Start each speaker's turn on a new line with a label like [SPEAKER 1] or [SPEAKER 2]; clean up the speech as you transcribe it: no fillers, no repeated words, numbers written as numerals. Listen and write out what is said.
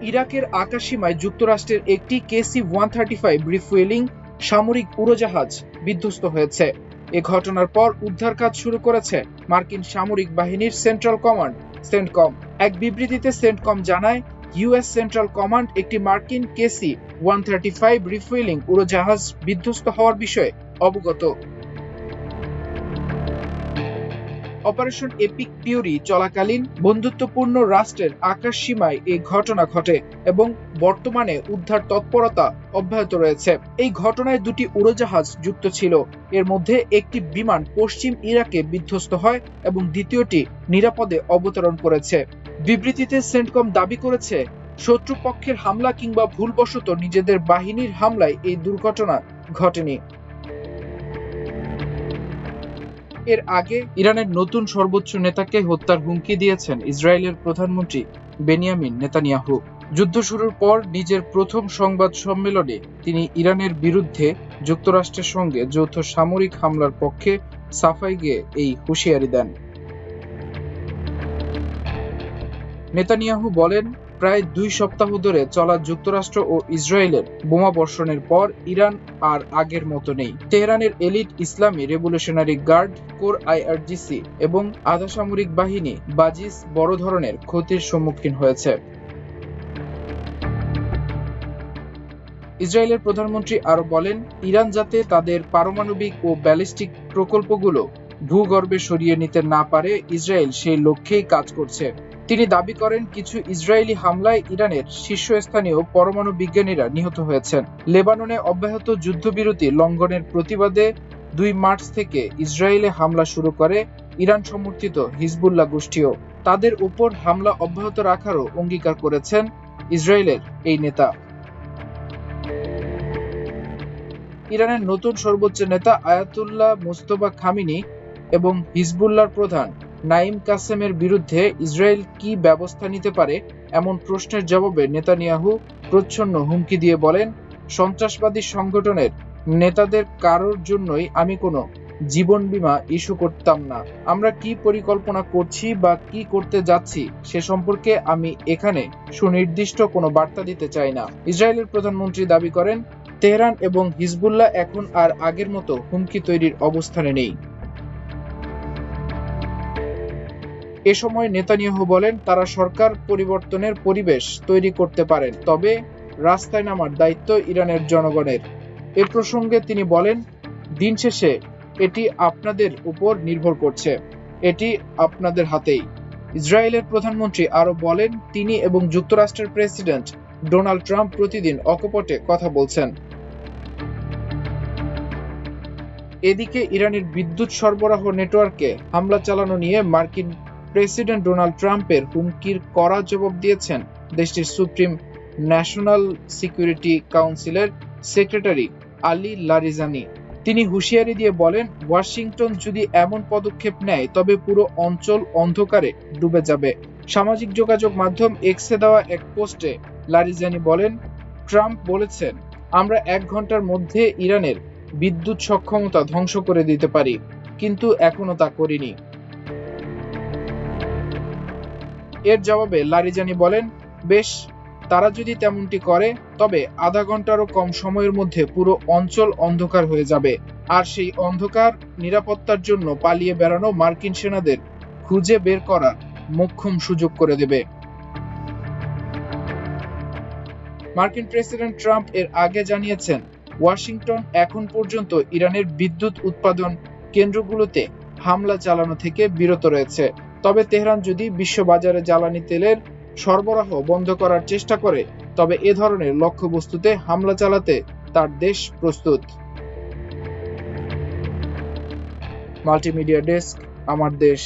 [SPEAKER 1] ইরাকের আকাশসীমায় যুক্তরাষ্ট্রের একটি KC-135 রিফুয়েলিং সামরিক উড়োজাহাজ বিধ্বস্ত হয়েছে। এ ঘটনার পর উদ্ধার কাজ শুরু করেছে মার্কিন সামরিক বাহিনীর সেন্ট্রাল কমান্ড সেন্টকম। এক বিবৃতিতে সেন্টকম জানায়, ইউএস সেন্ট্রাল কমান্ড একটি মার্কিন KC-135 রিফুয়েলিং উড়োজাহাজ বিধ্বস্ত হওয়ার বিষয়ে অবগত। অপারেশন এপিক ফিউরি চলাকালীন বন্ধুত্বপূর্ণ রাষ্ট্রের আকাশসীমায় এই ঘটনা ঘটে এবং বর্তমানে উদ্ধার তৎপরতা অব্যাহত রয়েছে। এই ঘটনায় দুটি উড়োজাহাজ যুক্ত ছিল। এর মধ্যে একটি বিমান পশ্চিম ইরাকে বিধ্বস্ত হয় এবং দ্বিতীয়টি নিরাপদে অবতরণ করেছে। বিবৃতিতে সেন্টকম দাবি করেছে, শত্রুপক্ষের হামলা কিংবা ভুলবশত নিজেদের বাহিনীর হামলায় এই দুর্ঘটনা ঘটেনি। এর আগে ইরানের নতুন সর্বোচ্চ নেতাকে হত্যার হুমকি দিয়েছেন ইসরায়েলের প্রধানমন্ত্রী বেনিয়ামিন নেতানিয়াহু। যুদ্ধ শুরুর পর নিজের প্রথম সংবাদ সম্মেলনে তিনি ইরানের বিরুদ্ধে যুক্তরাষ্ট্রের সঙ্গে যৌথ সামরিক হামলার পক্ষে সাফাই গেয়ে এই হুঁশিয়ারি দেন। নেতানিয়াহু বলেন, প্রায় 2 সপ্তাহ ধরে চলা যুক্তরাষ্ট্র ও ইসরায়েলের বোমাবর্ষণের পর ইরান আর আগের মতো নেই। তেহরানের এলিট ইসলামী রেভলিউশনারি গার্ড কোর IRGC এবং আধা সামরিক বাহিনী বাজিস বড় ধরনের ক্ষতির সম্মুখীন হয়েছে। ইসরায়েলের প্রধানমন্ত্রী আরো বলেন, ইরান যাতে তাদের পারমাণবিক ও ব্যালিস্টিক প্রকল্পগুলো ভূগর্ভে সরিয়ে নিতে না পারে, ইসরায়েল সেই লক্ষ্যেই কাজ করছে। তিনি দাবি করেন, কিছু ইসরায়েলি হামলায় ইরানের শীর্ষস্থানীয় পরমাণু বিজ্ঞানীরা নিহত হয়েছেন। লেবাননে অব্যাহত যুদ্ধবিরতি লঙ্ঘনের প্রতিবাদে 2 মার্চ থেকে ইসরায়েলে হামলা শুরু করে ইরান সমর্থিত হিজবুল্লাহ গোষ্ঠীও। তাদের উপর হামলা অব্যাহত রাখারও অঙ্গীকার করেছেন ইসরায়েলের এই নেতা। ইরানের নতুন সর্বোচ্চ নেতা আয়াতুল্লাহ মুস্তফা খামেনি এবং হিজবুল্লাহর প্রধান নাইম কাসেমের বিরুদ্ধে ইসরায়েল কি ব্যবস্থা নিতে পারে এমন প্রশ্নের জবাবে নেতানিয়াহু প্রচ্ছন্ন হুমকি দিয়ে বলেন, সন্ত্রাসবাদী সংগঠনের নেতাদের কারোর জন্যই আমি কোনো জীবন বীমা ইস্যু করতাম না। আমরা কি পরিকল্পনা করছি বা কি করতে যাচ্ছি সে সম্পর্কে আমি এখানে সুনির্দিষ্ট কোনো বার্তা দিতে চাই না। ইসরায়েলের প্রধানমন্ত্রী দাবি করেন, তেহরান এবং হিজবুল্লাহ এখন আর আগের মতো হুমকি তৈরির অবস্থানে নেই। এ সময় নেতানিয়াহু বলেন, তারা সরকার পরিবর্তনের পরিবেশ তৈরি করতে পারেন, তবে রাস্তায় নামার দায়িত্ব ইরানের জনগণের। এ প্রসঙ্গে তিনি বলেন, দিন শেষে এটি আপনাদের উপর নির্ভর করছে, এটি আপনাদের হাতেই। ইসরায়েলের প্রধানমন্ত্রী আরো বলেন, তিনি এবং যুক্তরাষ্ট্রের প্রেসিডেন্ট ডোনাল্ড ট্রাম্প প্রতিদিন অকপটে কথা বলছেন। এদিকে ইরানের বিদ্যুৎ সরবরাহ নেটওয়ার্কে হামলা চালানো নিয়ে মার্কিন প্রেসিডেন্ট ডোনাল্ড ট্রাম্পের হুমকির কড়া জবাব দিয়েছেন দেশটির সুপ্রিম ন্যাশনাল সিকিউরিটি কাউন্সিলের সেক্রেটারি আলী লারিজানি। তিনি হুঁশিয়ারি দিয়ে বলেন, ওয়াশিংটন যদি এমন পদক্ষেপ নেয় তবে পুরো অঞ্চল অন্ধকারে ডুবে যাবে। সামাজিক যোগাযোগ মাধ্যম এক্সে দেওয়া এক পোস্টে লারিজানি বলেন, ট্রাম্প বলেছেন, আমরা 1 ঘন্টার মধ্যে ইরানের বিদ্যুৎ সক্ষমতা ধ্বংস করে দিতে পারি, কিন্তু এখনো তা করিনি। এর জবাবে লারিজানি বলেন, বেশ, তারা যদি তেমনটি করে তবে আধা ঘন্টারও কম সময়ের মধ্যে পুরো অঞ্চল অন্ধকার হয়ে যাবে, আর সেই অন্ধকার নিরাপত্তার জন্য পালিয়ে বেড়ানো মার্কিন সেনাদের খুঁজে বের করার মোক্ষম সুযোগ করে দেবে। মার্কিন প্রেসিডেন্ট ট্রাম্প এর আগে জানিয়েছেন, ওয়াশিংটন এখন পর্যন্ত ইরানের বিদ্যুৎ উৎপাদন কেন্দ্রগুলোতে হামলা চালানো থেকে বিরত রয়েছে, তবে তেহরান যদি বিশ্ববাজারে জ্বালানি তেলের সরবরাহ বন্ধ করার চেষ্টা করে তবে এ ধরনের লক্ষ্যবস্তুতে হামলা চালাতে তার দেশ প্রস্তুত। মাল্টিমিডিয়া ডেস্ক, আমার দেশ।